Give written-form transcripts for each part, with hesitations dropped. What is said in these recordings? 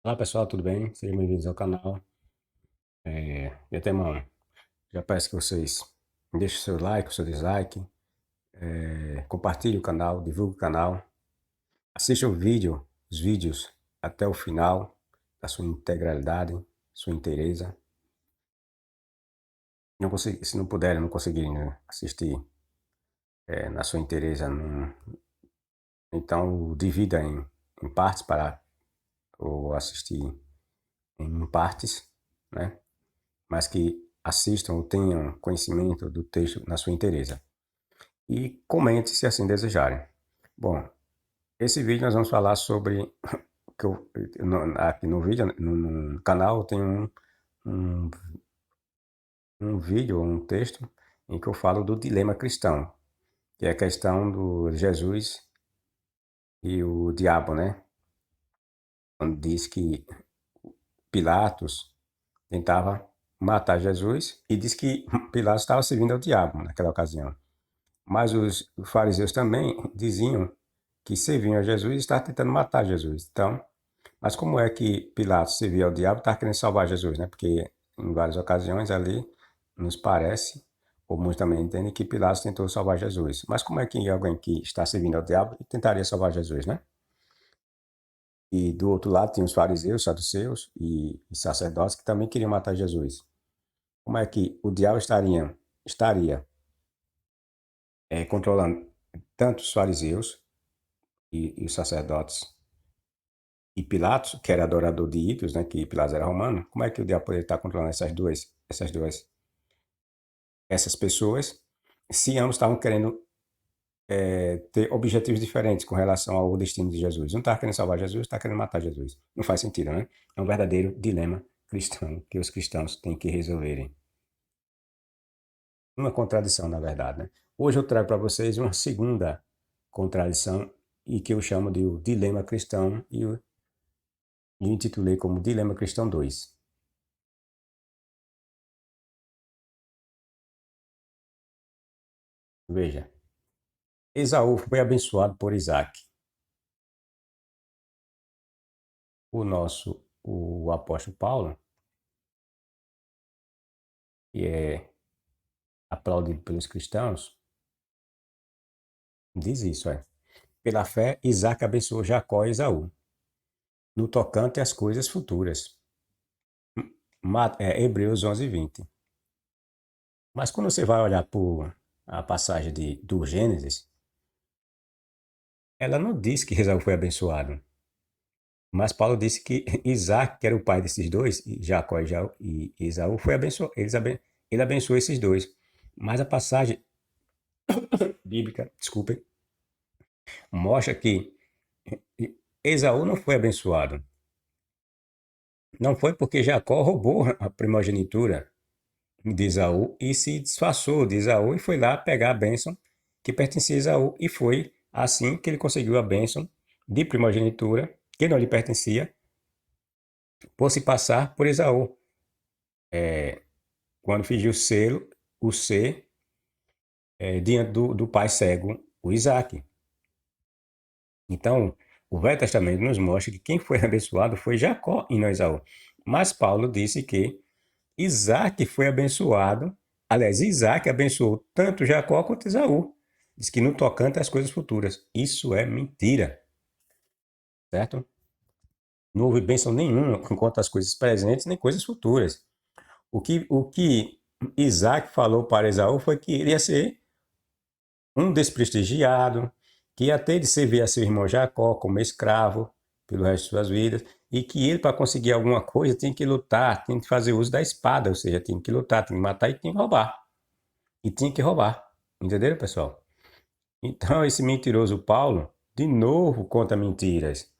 Olá pessoal, tudo bem? Sejam bem-vindos ao canal. De antemão, já peço que vocês deixem o seu like, o seu dislike, compartilhem o canal, divulguem o canal, assistam os vídeos até o final, da sua integralidade, sua inteireza. Se não puderem, não conseguirem, né, assistir na sua inteireza, então divida em partes para ou assistir em partes, né? Mas que assistam ou tenham conhecimento do texto na sua inteireza. E comente se assim desejarem. Bom, esse vídeo nós vamos falar sobre que aqui no vídeo, no canal, tem um, um vídeo, um texto em que eu falo do dilema cristão, que é a questão do Jesus e o diabo, né? Onde diz que Pilatos tentava matar Jesus e diz que Pilatos estava servindo ao diabo naquela ocasião. Mas os fariseus também diziam que serviam a Jesus e estavam tentando matar Jesus. Então, mas como é que Pilatos servia ao diabo e estava querendo salvar Jesus, né? Porque em várias ocasiões ali nos parece, ou muitos também entendem, que Pilatos tentou salvar Jesus. Mas como é que alguém que está servindo ao diabo tentaria salvar Jesus, né? E do outro lado tinha os fariseus, saduceus e sacerdotes que também queriam matar Jesus. Como é que o diabo estaria controlando tanto os fariseus e os sacerdotes e Pilatos, que era adorador de ídolos, né, que Pilatos era romano, como é que o diabo poderia estar controlando essas pessoas, se ambos estavam querendo ter objetivos diferentes com relação ao destino de Jesus? Um estava querendo salvar Jesus, está querendo matar Jesus. Não faz sentido, né? É um verdadeiro dilema cristão que os cristãos têm que resolverem. Uma contradição, na verdade, né? Hoje eu trago para vocês uma segunda contradição e que eu chamo de o dilema cristão e intitulei como Dilema Cristão 2. Veja, Esaú foi abençoado por Isaac. O apóstolo Paulo, que é aplaudido pelos cristãos, diz isso, é. Pela fé, Isaac abençoou Jacó e Esaú, no tocante às coisas futuras. Hebreus 11:20. Mas quando você vai olhar por a passagem do Gênesis, ela não diz que Esaú foi abençoado. Mas Paulo disse que Isaac, que era o pai desses dois, Jacó e Esaú, foi abençoado. Ele abençoou esses dois. Mas a passagem bíblica, desculpem, mostra que Esaú não foi abençoado. Não foi porque Jacó roubou a primogenitura de Esaú e se disfarçou de Esaú e foi lá pegar a bênção que pertencia a Esaú. E foi assim que ele conseguiu a bênção de primogenitura que não lhe pertencia por se passar por Esaú. Quando fingiu o ser diante do pai cego, o Isaac. Então, o Velho Testamento nos mostra que quem foi abençoado foi Jacó e não Esaú. Mas Paulo disse que Isaac foi abençoado, aliás, Isaac abençoou tanto Jacó quanto Esaú. Diz que no tocante às coisas futuras. Isso é mentira, certo? Não houve bênção nenhuma quanto às coisas presentes nem coisas futuras. O que Isaac falou para Esaú foi que ele ia ser um desprestigiado, que ia ter de servir a seu irmão Jacó como escravo pelo resto de suas vidas, e que ele, para conseguir alguma coisa, tinha que lutar, tinha que fazer uso da espada, ou seja, tinha que lutar, tinha que matar e tinha que roubar. E tinha que roubar. Entenderam, pessoal? Então, esse mentiroso Paulo, de novo, conta mentiras.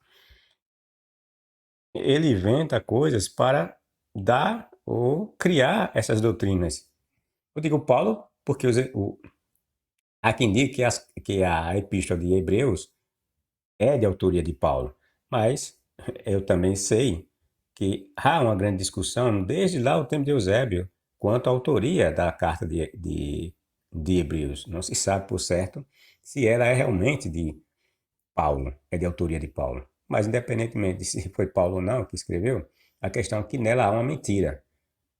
Ele inventa coisas para dar ou criar essas doutrinas. Eu digo Paulo porque há quem diga que a epístola de Hebreus é de autoria de Paulo, mas eu também sei que há uma grande discussão desde lá o tempo de Eusébio quanto à autoria da carta de Hebreus. Não se sabe por certo se ela é realmente de Paulo, é de autoria de Paulo. Mas independentemente de se foi Paulo ou não que escreveu, a questão é que nela há uma mentira.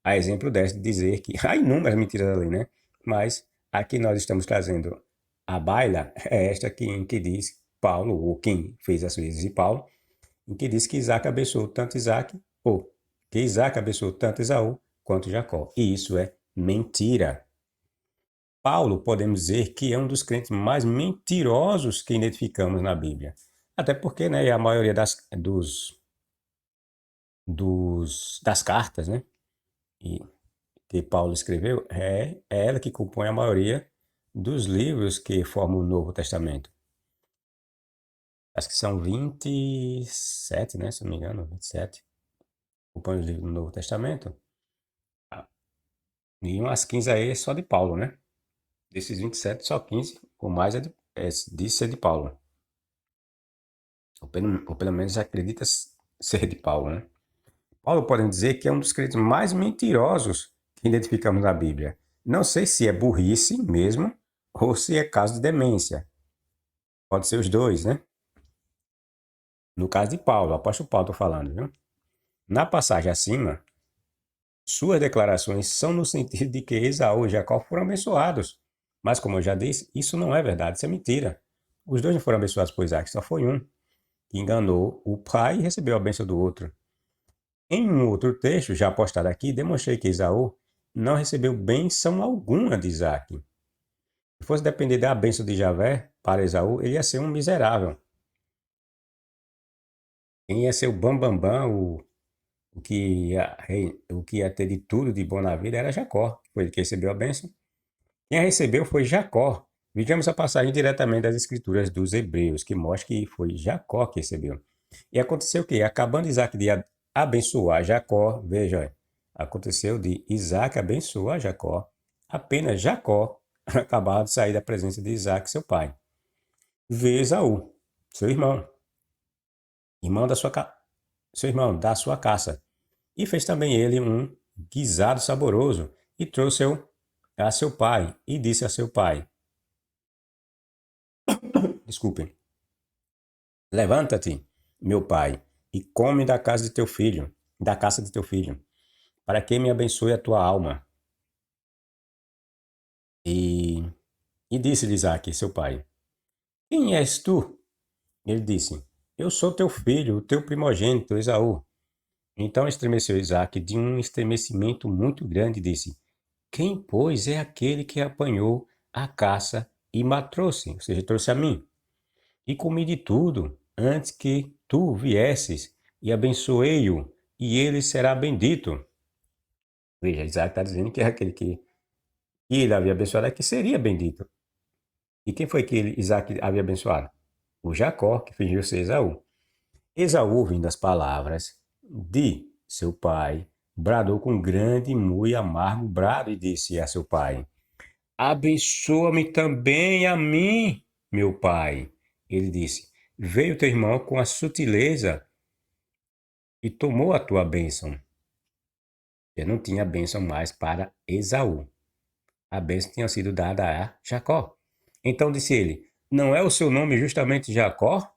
A exemplo dessa de dizer que há inúmeras mentiras ali, né? Mas aqui nós estamos trazendo a baila, é esta aqui em que diz Paulo, ou quem fez as vezes de Paulo, em que diz que Isaac abençoou tanto Isaac, ou que Isaac abençoou tanto Esaú quanto Jacó. E isso é mentira. Paulo, podemos dizer que é um dos crentes mais mentirosos que identificamos na Bíblia. Até porque, né, a maioria das cartas, né, e, que Paulo escreveu, é ela que compõe a maioria dos livros que formam o Novo Testamento. Acho que são 27, né, se não me engano, 27. Compõe os livros do Novo Testamento. E umas 15 aí é só de Paulo, né? Desses 27, só 15, ou mais disso é de Paulo. Ou pelo menos acredita ser de Paulo, né? Paulo podemos dizer que é um dos crentes mais mentirosos que identificamos na Bíblia. Não sei se é burrice mesmo ou se é caso de demência. Pode ser os dois, né? No caso de Paulo, o apóstolo Paulo estou falando, viu? Na passagem acima, suas declarações são no sentido de que Esaú e Jacó foram abençoados. Mas, como eu já disse, isso não é verdade, isso é mentira. Os dois não foram abençoados por Isaac, só foi um que enganou o pai e recebeu a bênção do outro. Em um outro texto, já postado aqui, demonstrei que Esaú não recebeu bênção alguma de Isaac. Se fosse depender da bênção de Javé para Esaú, ele ia ser um miserável. Quem ia ser o bambambam, o que ia ter de tudo de bom na vida era Jacó, foi ele que recebeu a bênção. Quem a recebeu foi Jacó. Vejamos a passagem diretamente das escrituras dos Hebreus, que mostra que foi Jacó que recebeu. E aconteceu o quê? Acabando Isaac de abençoar Jacó, veja, aconteceu de Isaac abençoar Jacó, apenas Jacó acabava de sair da presença de Isaac, seu pai. Vê Esaú, seu irmão seu irmão da sua caça, e fez também ele um guisado saboroso, e trouxe-o a seu pai, e disse a seu pai, desculpem, levanta-te, meu pai, e come da casa de teu filho, da caça de teu filho, para que me abençoe a tua alma. E, e disse-lhe Isaque, seu pai, quem és tu? Ele disse, eu sou teu filho, o teu primogênito, Esaú. Então estremeceu Isaque de um estremecimento muito grande e disse, quem, pois, é aquele que apanhou a caça e me trouxe, ou seja, trouxe a mim? E comi de tudo, antes que tu viesses, e abençoei-o, e ele será bendito. Veja, Isaac está dizendo que é aquele que ele havia abençoado, é que seria bendito. E quem foi que Isaac havia abençoado? O Jacó, que fingiu ser Esaú. Esaú, ouvindo as palavras de seu pai, bradou com grande e muito amargo brado e disse a seu pai, abençoa-me também a mim, meu pai. Ele disse, veio teu irmão com a sutileza e tomou a tua bênção. Eu não tinha bênção mais para Esaú. A bênção tinha sido dada a Jacó. Então disse ele, não é o seu nome justamente Jacó?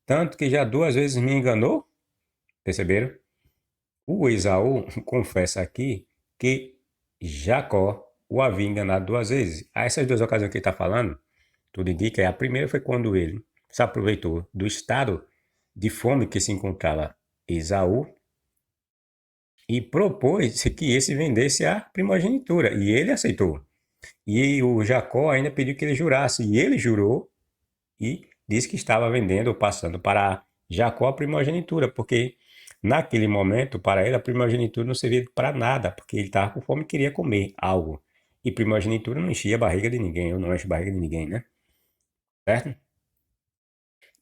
Tanto que já 2 vezes me enganou? Perceberam? O Esaú confessa aqui que Jacó o havia enganado 2 vezes. A essas 2 ocasiões que ele está falando, tudo indica que a primeira foi quando ele se aproveitou do estado de fome que se encontrava Esaú e propôs que esse vendesse a primogenitura. E ele aceitou. E o Jacó ainda pediu que ele jurasse. E ele jurou e disse que estava vendendo ou passando para Jacó a primogenitura, porque naquele momento, para ele, a primogenitura não servia para nada, porque ele estava com fome e queria comer algo. E primogenitura não enchia a barriga de ninguém, eu não encho a barriga de ninguém, né? Certo?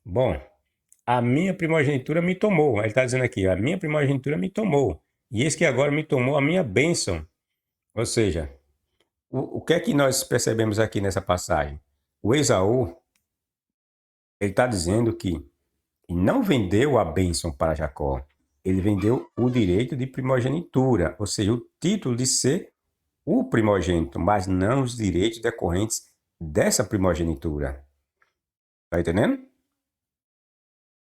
Bom, a minha primogenitura me tomou. Ele está dizendo aqui, a minha primogenitura me tomou. E eis que agora me tomou a minha bênção. Ou seja, o que é que nós percebemos aqui nessa passagem? O Esaú, ele está dizendo que não vendeu a bênção para Jacó. Ele vendeu o direito de primogenitura, ou seja, o título de ser o primogênito, mas não os direitos decorrentes dessa primogenitura. Está entendendo?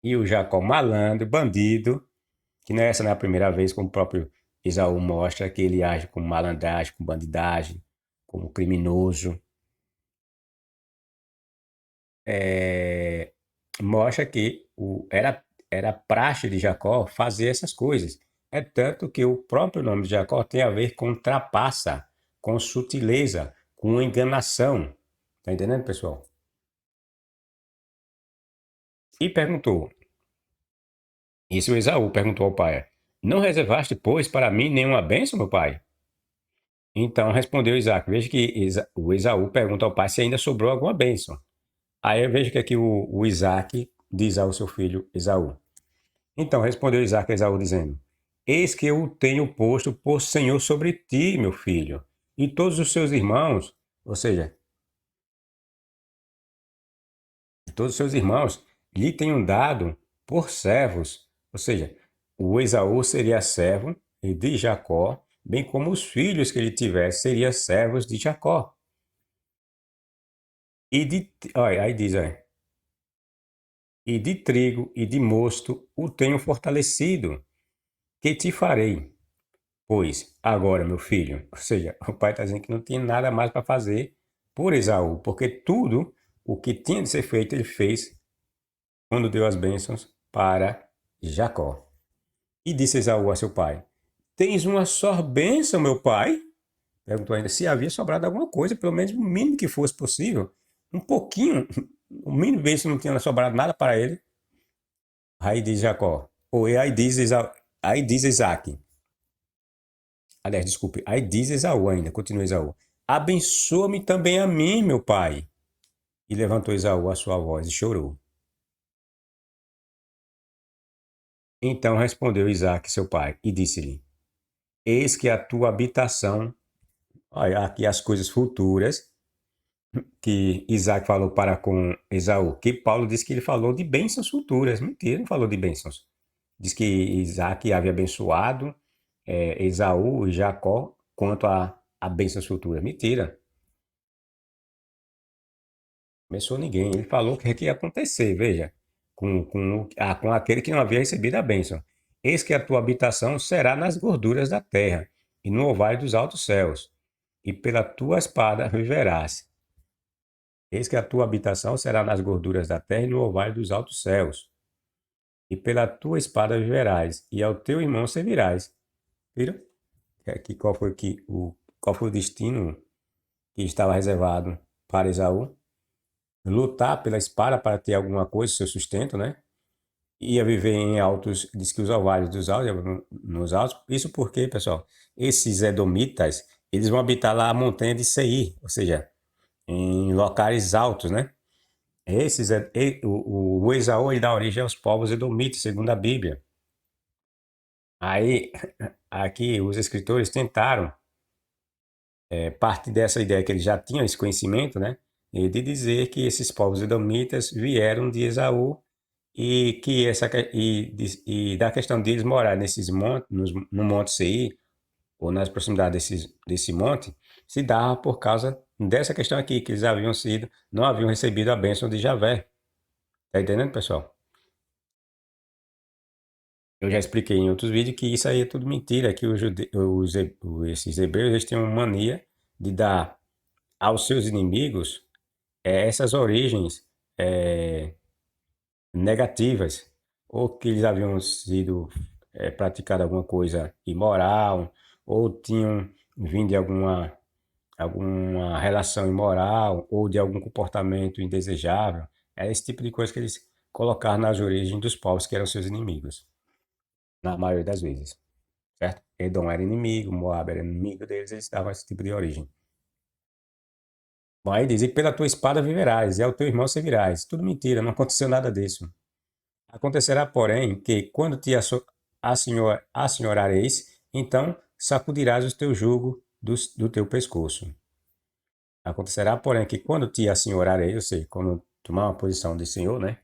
E o Jacó malandro, bandido, que essa não é a primeira vez, como o próprio Esaú mostra, que ele age com malandragem, com bandidagem, como criminoso. É, mostra que era praxe de Jacó fazer essas coisas. É tanto que o próprio nome de Jacó tem a ver com trapaça, com sutileza, com enganação. Tá entendendo, pessoal? E perguntou, isso Esaú perguntou ao pai, não reservaste, pois, para mim nenhuma bênção, meu pai? Então respondeu Isaac. Veja que o Esaú pergunta ao pai se ainda sobrou alguma bênção. Aí eu vejo que aqui o Isaac diz ao seu filho Esaú. Então respondeu Isaac a Esaú, dizendo: Eis que eu o tenho posto por senhor sobre ti, meu filho, e todos os seus irmãos, ou seja, todos os seus irmãos lhe tenho dado por servos. Ou seja, o Esaú seria servo de Jacó, bem como os filhos que ele tivesse seriam servos de Jacó. Olha, aí diz, olha, e de trigo e de mosto o tenho fortalecido, que te farei. Pois, agora, meu filho, ou seja, o pai está dizendo que não tinha nada mais para fazer por Esaú, porque tudo o que tinha de ser feito, ele fez quando deu as bênçãos para Jacó. E disse Esaú a seu pai: Tens uma só bênção, meu pai? Perguntou ainda se havia sobrado alguma coisa, pelo menos o mínimo que fosse possível. Um pouquinho, o mínimo bênção não tinha sobrado nada para ele. Aí diz Jacó, ou aí diz Isaac, aliás, desculpe, aí diz Esaú ainda, continua Esaú, abençoa-me também a mim, meu pai. E levantou Esaú a sua voz e chorou. Então respondeu Isaac, seu pai, e disse-lhe, eis que a tua habitação, olha aqui as coisas futuras, que Isaac falou para com Esaú, que Paulo disse que ele falou de bênçãos futuras. Mentira, não falou de bênçãos. Diz que Isaac havia abençoado Esaú e Jacó quanto a bênçãos futuras. Mentira. Abençoou ninguém. Ele falou que ia acontecer, veja, com aquele que não havia recebido a bênção. Eis que a tua habitação será nas gorduras da terra e no orvalho dos altos céus, e pela tua espada viverás. Eis que a tua habitação será nas gorduras da terra e no orvalho dos altos céus, e pela tua espada viverás, e ao teu irmão servirás. Viram? Aqui qual foi o destino que estava reservado para Esaú? Lutar pela espada para ter alguma coisa, seu sustento, né? Ia viver em altos, diz que os orvalhos dos altos, nos altos. Isso porque, pessoal, esses edomitas, eles vão habitar lá a montanha de Seir, ou seja, em locais altos, né? O Esaú ele dá origem aos povos edomitas, segundo a Bíblia. Aí, aqui, os escritores tentaram, parte dessa ideia que eles já tinham esse conhecimento, né? E de dizer que esses povos edomitas vieram de Esaú e que e da questão de eles morar nesses montes, no Monte Seir, ou nas proximidades desse monte, se dava por causa dessa questão aqui, que eles não haviam recebido a bênção de Javé. Tá entendendo, pessoal? Eu já expliquei em outros vídeos que isso aí é tudo mentira, que esses hebreus eles têm uma mania de dar aos seus inimigos essas origens negativas, ou que eles haviam sido praticado alguma coisa imoral, ou tinham vindo de alguma relação imoral, ou de algum comportamento indesejável. É esse tipo de coisa que eles colocaram nas origens dos povos que eram seus inimigos, na maioria das vezes. Certo? Edom era inimigo, Moab era inimigo deles, eles davam esse tipo de origem. Bom, aí diz, e pela tua espada viverás, e ao teu irmão servirás. Tudo mentira, não aconteceu nada disso. Acontecerá, porém, que quando te assenhorareis, então sacudirás o teu jugo do teu pescoço. Acontecerá, porém, que quando te assenhorareis, ou seja, quando tomar uma posição de senhor, né?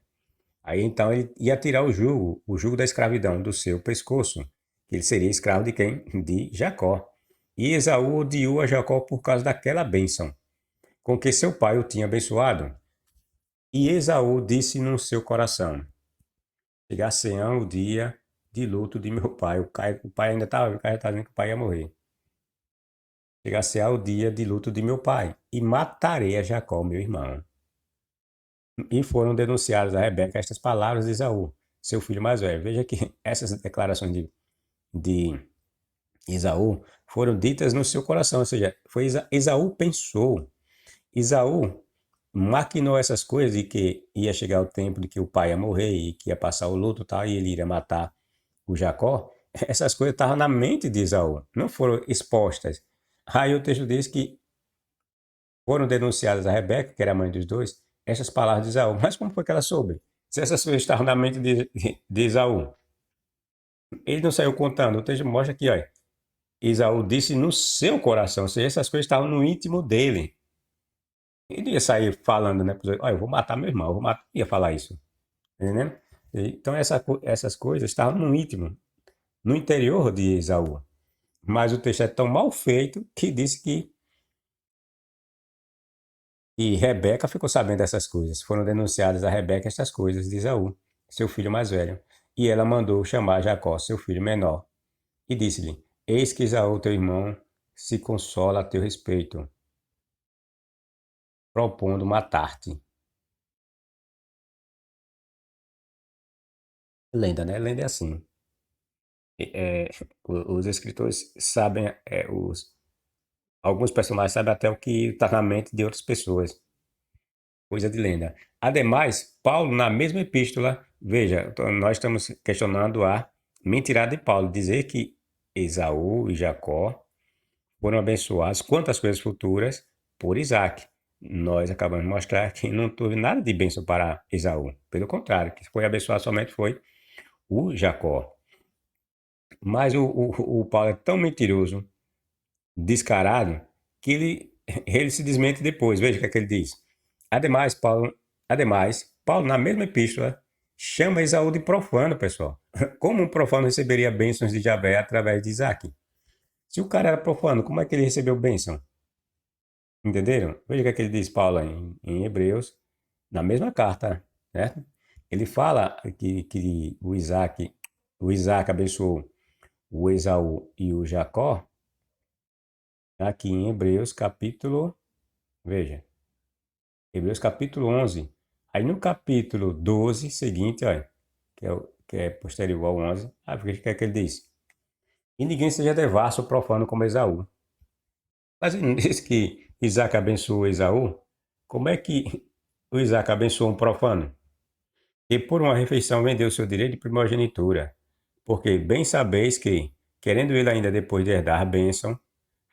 Aí então ele ia tirar o jugo da escravidão do seu pescoço. Ele seria escravo de quem? De Jacó. E Esaú odiou a Jacó por causa daquela bênção, com que seu pai o tinha abençoado. E Esaú disse no seu coração: Chegar-se-á o dia de luto de meu pai. O pai ainda estava, o cara já estava dizendo que o pai ia morrer. Chegar-se-á o dia de luto de meu pai, e matarei a Jacó, meu irmão. E foram denunciadas a Rebeca estas palavras de Esaú, seu filho mais velho. Veja que essas declarações de Esaú foram ditas no seu coração, ou seja, foi Esaú pensou, Esaú maquinou essas coisas de que ia chegar o tempo de que o pai ia morrer e que ia passar o luto e tal, e ele iria matar o Jacó. Essas coisas estavam na mente de Esaú, não foram expostas. Aí o texto diz que foram denunciadas a Rebeca, que era a mãe dos dois, essas palavras de Esaú. Mas como foi que ela soube? Se essas coisas estavam na mente de Esaú, ele não saiu contando. O texto mostra aqui, olha, Esaú disse no seu coração, ou seja, essas coisas estavam no íntimo dele. Ele ia sair falando, né? Olha, eu vou matar meu irmão, eu vou matar. Ia falar isso, entendeu? Então essas coisas estavam no íntimo, no interior de Esaú. Mas o texto é tão mal feito que disse que e Rebeca ficou sabendo dessas coisas. Foram denunciadas a Rebeca estas coisas de Esaú, seu filho mais velho. E ela mandou chamar Jacó, seu filho menor, e disse-lhe: Eis que Esaú, teu irmão, se consola a teu respeito, propondo matar-te. Lenda, né? Lenda é assim. Os escritores sabem, alguns personagens sabem até o que está na mente de outras pessoas. Coisa de lenda. Ademais, Paulo, na mesma epístola, veja, nós estamos questionando a mentirada de Paulo, dizer que Esaú e Jacó foram abençoados quantas coisas futuras por Isaac. Nós acabamos de mostrar que não teve nada de bênção para Esaú. Pelo contrário, que foi abençoado somente foi o Jacó. Mas o Paulo é tão mentiroso, descarado, que ele se desmente depois. Veja o que é que ele diz. Ademais, Paulo, na mesma epístola, chama Esaú de profano, pessoal. Como um profano receberia bênçãos de Javé através de Isaac? Se o cara era profano, como é que ele recebeu bênção? Entenderam? Veja o que é que ele diz, Paulo, em Hebreus, na mesma carta, certo? Ele fala que o Isaac abençoou o Esaú e o Jacó, aqui em Hebreus capítulo, veja, Hebreus capítulo 11. Aí no capítulo 12 seguinte, olha, que é posterior ao 11, o que é que ele diz? E ninguém seja devasso ou profano como Esaú. Mas ele não diz que Isaac abençoou Esaú? Como é que o Isaac abençoou um profano? E por uma refeição vendeu seu direito de primogenitura. Porque bem sabeis que, querendo ele ainda depois de herdar a bênção,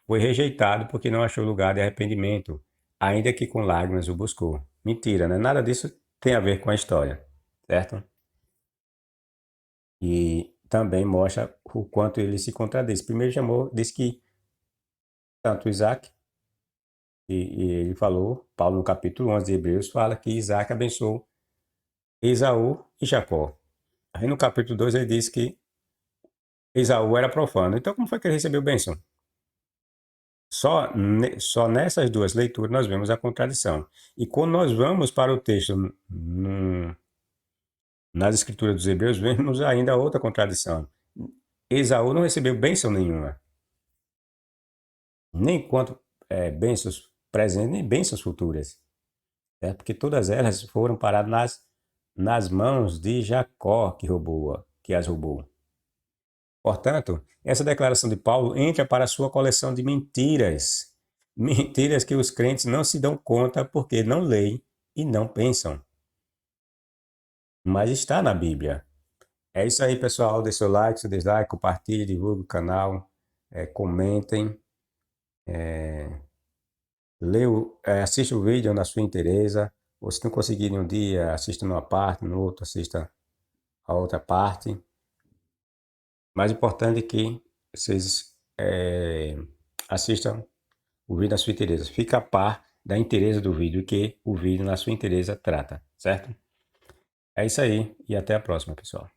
foi rejeitado porque não achou lugar de arrependimento, ainda que com lágrimas o buscou. Mentira, né? Nada disso tem a ver com a história, certo? E também mostra o quanto ele se contradiz. Primeiro disse que tanto Isaac, e ele falou, Paulo no capítulo 11 de Hebreus, fala que Isaac abençoou Esaú e Jacó. Aí no capítulo 2 ele diz que Esaú era profano. Então como foi que ele recebeu bênção? Só nessas duas leituras nós vemos a contradição. E quando nós vamos para o texto nas escrituras dos Hebreus, vemos ainda outra contradição. Esaú não recebeu bênção nenhuma, nem quanto bênçãos presentes, nem bênçãos futuras, porque todas elas foram paradas nas mãos de Jacó, que as roubou. Portanto, essa declaração de Paulo entra para a sua coleção de mentiras. Mentiras que os crentes não se dão conta porque não leem e não pensam. Mas está na Bíblia. É isso aí, pessoal. Deixe seu like, seu dislike, compartilhe, divulgue o canal, comentem, assista o vídeo na sua inteireza. Ou se não conseguir em um dia, assista numa parte, no outro, assista a outra parte. Mais importante é que vocês assistam o vídeo na sua inteireza. Fica a par da inteireza do vídeo que o vídeo na sua inteireza trata, certo? É isso aí e até a próxima, pessoal.